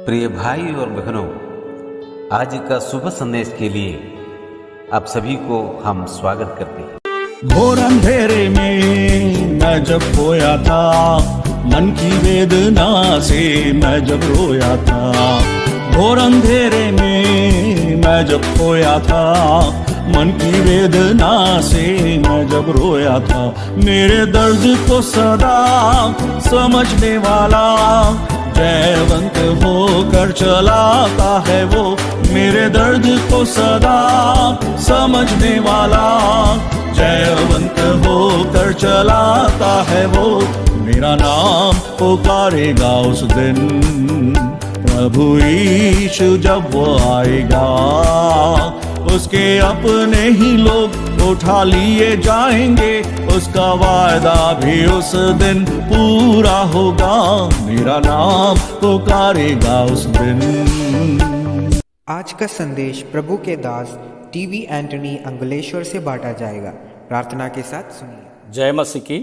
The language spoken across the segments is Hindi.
प्रिय भाई और बहनों, आज का शुभ संदेश के लिए आप सभी को हम स्वागत करते हैं। घोर अंधेरे में मैं जब खोया था, मन की वेदना से मैं जब रोया था। घोर अंधेरे में मैं जब खोया था, मन की वेदना से मैं जब रोया था। मेरे दर्द को सदा समझने वाला जयवंत होकर चलाता है वो। मेरे दर्द को सदा समझने वाला जयवंत होकर चलाता है वो। मेरा नाम पुकारेगा उस दिन, प्रभु यीशु जब वो आएगा। उसके अपने ही लोग उठा लिए जाएंगे, उसका वायदा भी उस दिन पूरा होगा। मेरा नाम पुकारेगा उस दिन। आज का संदेश प्रभु के दास टीवी एंटनी अंगलेश्वर से बांटा जाएगा। प्रार्थना के साथ सुनिए। जय मसीह की।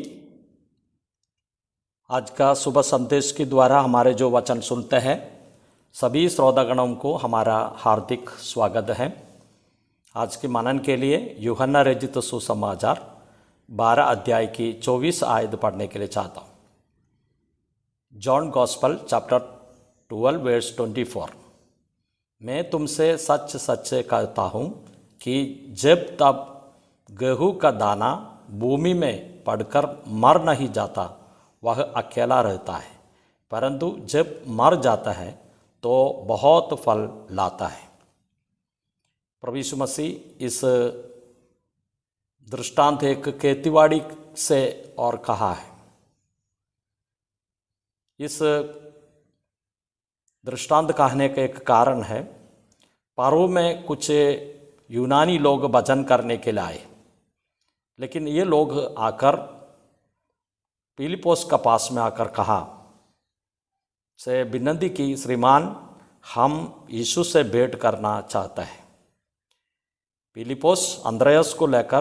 आज का सुबह संदेश के द्वारा हमारे जो वचन सुनते हैं सभी श्रोतागणों को हमारा हार्दिक स्वागत है। आज के मनन के लिए यूहन्ना रचित सुसमाचार 12 अध्याय की 24 आयत पढ़ने के लिए चाहता हूँ। John gospel chapter 12 verse 24। मैं तुमसे सच सच कहता हूँ कि जब तक गेहूँ का दाना भूमि में पड़कर मर नहीं जाता वह अकेला रहता है, परंतु जब मर जाता है तो बहुत फल लाता है। प्रभु यीशु मसीह इस दृष्टांत एक खेतीबाड़ी से और कहा है। इस दृष्टांत कहने का एक कारण है, पर्व में कुछ यूनानी लोग भजन करने के लिए आए, लेकिन ये लोग आकर फिलिप्पुस का पास में आकर कहा से विनती की, श्रीमान हम यीशु से भेंट करना चाहते हैं। फिलिप्पुस अंद्रयास को लेकर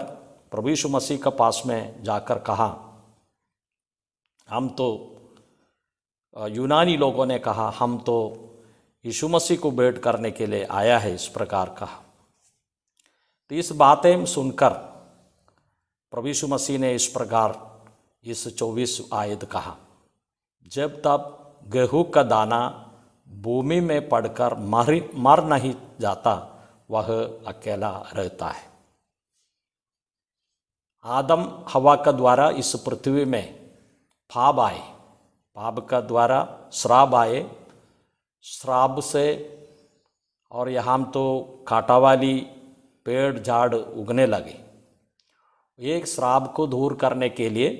प्रभु यीशु मसीह के पास में जाकर कहा, हम तो यूनानी लोगों ने कहा हम तो यीशु मसीह को भेंट करने के लिए आया है, इस प्रकार कहा। तो इस बातें सुनकर प्रभु यीशु मसीह ने इस प्रकार इस 24 आयत कहा, जब तक गेहूं का दाना भूमि में पड़कर मर नहीं जाता वह अकेला रहता है। आदम हवा का द्वारा इस पृथ्वी में पाप आए, पाप का द्वारा श्राप आए, श्राप से और यहाँ तो कांटा वाली पेड़ झाड़ उगने लगे। एक श्राप को दूर करने के लिए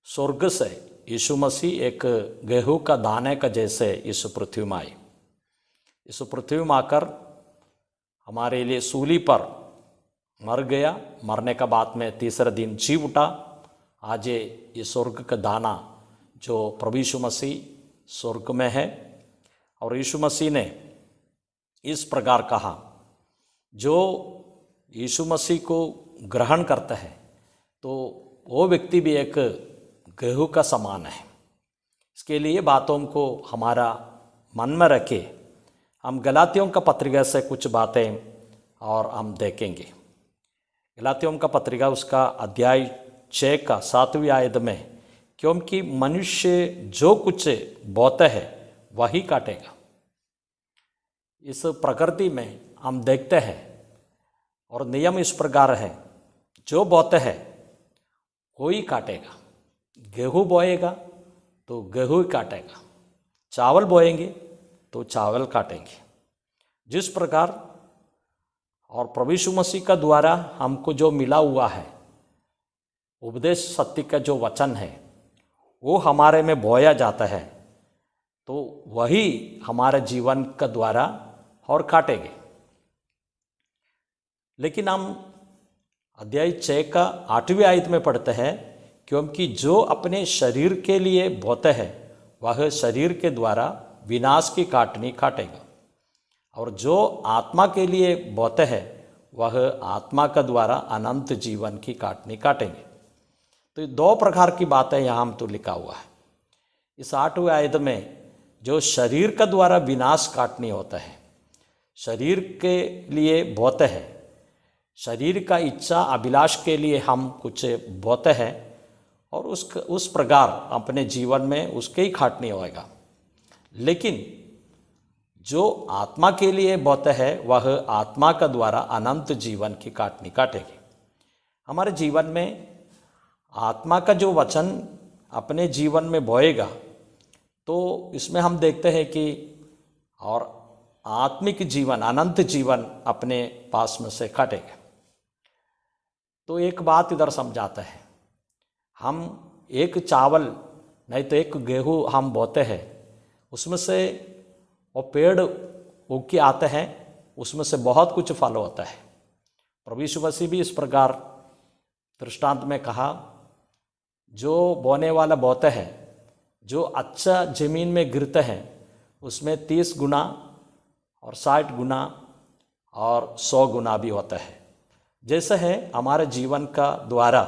स्वर्ग से यीशु मसीह एक गेहूं का दाने का जैसे इस पृथ्वी में आए। इस पृथ्वी में आकर हमारे लिए सूली पर मर गया, मरने का बाद में तीसरे दिन जी उठा। आज ये स्वर्ग का दाना जो प्रभु यीशु मसीह स्वर्ग में है, और यीशु मसीह ने इस प्रकार कहा, जो यीशु मसीह को ग्रहण करता है तो वो व्यक्ति भी एक गेहूं का समान है। इसके लिए बातों को हमारा मन में रखे हम गलातियों का पत्रिका से कुछ बातें और हम देखेंगे। गलातियों का पत्रिका उसका अध्याय 6 का 7वीं आयत में, क्योंकि मनुष्य जो कुछ बोता है वही काटेगा। इस प्रकृति में हम देखते हैं और नियम इस प्रकार है, जो बोता है वही काटेगा। गेहूँ बोएगा तो गेहूँ ही काटेगा, चावल बोएंगे तो चावल काटेंगे। जिस प्रकार और प्रभु यीशु मसीह का द्वारा हमको जो मिला हुआ है उपदेश सत्य का जो वचन है वो हमारे में बोया जाता है, तो वही हमारे जीवन का द्वारा और काटेंगे। लेकिन हम अध्याय 6 का 8वीं आयत में पढ़ते हैं, क्योंकि जो अपने शरीर के लिए बोते हैं वह शरीर के द्वारा विनाश की काटनी काटेगा, और जो आत्मा के लिए बोते हैं वह आत्मा का द्वारा अनंत जीवन की काटनी काटेंगे। तो 2 प्रकार की बातें यहाँ हम तो लिखा हुआ है। इस 8वें आयत में जो शरीर का द्वारा विनाश काटनी होता है, शरीर के लिए बोते हैं, शरीर का इच्छा अभिलाष के लिए हम कुछ बोते हैं और उस प्रकार अपने जीवन में उसके ही खाटनी होएगा। लेकिन जो आत्मा के लिए बोते है वह आत्मा का द्वारा अनंत जीवन की काटनी काटेगी। हमारे जीवन में आत्मा का जो वचन अपने जीवन में बोएगा तो इसमें हम देखते हैं कि और आत्मिक जीवन, अनंत जीवन अपने पास में से काटेगा। तो एक बात इधर समझाता है, हम एक चावल नहीं तो एक गेहूँ हम बोते हैं, उसमें से वो पेड़ उग के आते हैं, उसमें से बहुत कुछ फल होता है। प्रभु यीशु मसीह भी इस प्रकार दृष्टांत में कहा, जो बोने वाला बोते हैं, जो अच्छा जमीन में गिरते हैं उसमें 30 गुना और 60 गुना और 100 गुना भी होता है। जैसे है हमारे जीवन का द्वारा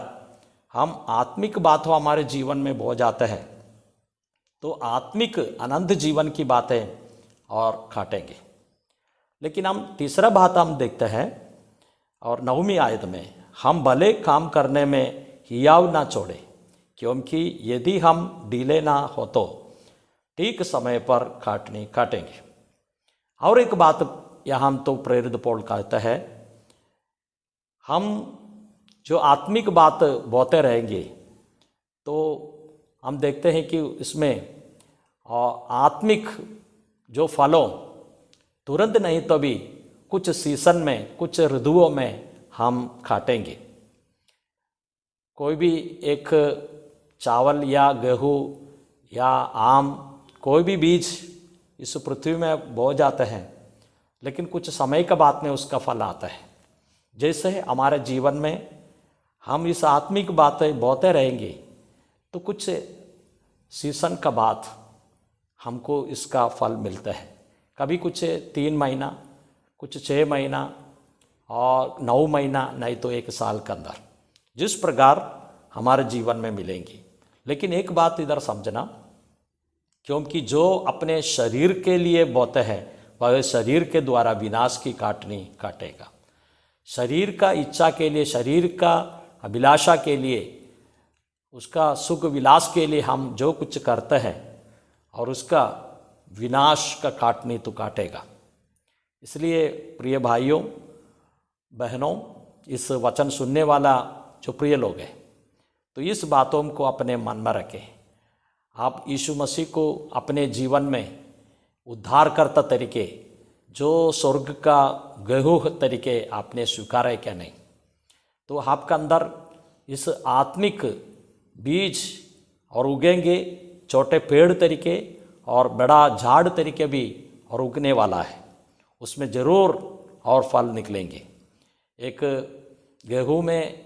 हम आत्मिक बातों हमारे जीवन में बो जाते हैं तो आत्मिक अनंत जीवन की बातें और काटेंगे। लेकिन हम तीसरा बात हम देखते हैं और 9वीं आयत में, हम भले काम करने में हियाव ना छोड़े, क्योंकि यदि हम ढीले ना हो तो ठीक समय पर काटनी काटेंगे। और एक बात यहाँ हम तो प्रेरित पौल कहता है, हम जो आत्मिक बात बोते रहेंगे तो हम देखते हैं कि इसमें आत्मिक जो फलों तुरंत नहीं तो भी कुछ सीजन में, कुछ ऋतुओं में हम काटेंगे। कोई भी एक चावल या गेहूँ या आम, कोई भी बीज इस पृथ्वी में बो जाते हैं, लेकिन कुछ समय के बाद में उसका फल आता है। जैसे हमारे जीवन में हम इस आत्मिक बातें बोते रहेंगे तो कुछ सीजन का बाद हमको इसका फल मिलता है। कभी कुछ 3 महीना, कुछ 6 महीना और 9 महीना, नहीं तो 1 साल के अंदर, जिस प्रकार हमारे जीवन में मिलेंगी। लेकिन एक बात इधर समझना, क्योंकि जो अपने शरीर के लिए बोते हैं वह शरीर के द्वारा विनाश की काटनी काटेगा। शरीर का इच्छा के लिए, शरीर का अभिलाषा के लिए, उसका सुख विलास के लिए हम जो कुछ करते हैं और उसका विनाश का काटनी तो काटेगा। इसलिए प्रिय भाइयों बहनों, इस वचन सुनने वाला जो प्रिय लोग हैं तो इस बातों को अपने मन में रखें। आप यीशु मसीह को अपने जीवन में उद्धारकर्ता तरीके, जो स्वर्ग का गेहूँ तरीके आपने स्वीकारा है क्या नहीं, तो आपका अंदर इस आत्मिक बीज और उगेंगे, छोटे पेड़ तरीके और बड़ा झाड़ तरीके भी और उगने वाला है, उसमें ज़रूर और फल निकलेंगे। एक गेहूँ में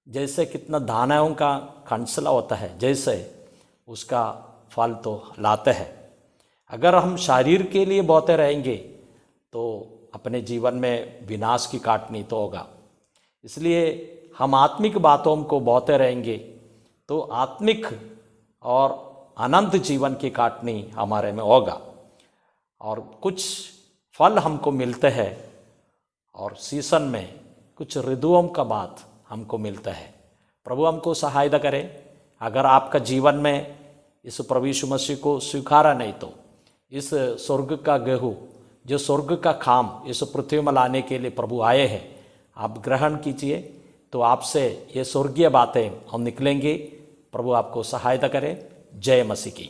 जैसे कितना दानों का कंसला होता है, जैसे उसका फल तो लाते हैं। अगर हम शरीर के लिए बोते रहेंगे तो अपने जीवन में विनाश की काटनी तो होगा। इसलिए हम आत्मिक बातों को बोते रहेंगे तो आत्मिक और अनंत जीवन की काटनी हमारे में होगा और कुछ फल हमको मिलते हैं और सीजन में कुछ ऋतुओं का बाद हमको मिलता है। प्रभु हमको सहायता करे। अगर आपका जीवन में इस प्रभु यीशु मसीह को स्वीकारा नहीं तो इस स्वर्ग का गेहूँ, जो स्वर्ग का काम इस पृथ्वी में लाने के लिए प्रभु आए हैं, आप ग्रहण कीजिए तो आपसे ये स्वर्गीय बातें हम निकलेंगी। प्रभु आपको सहायता करे। जय मसीह की।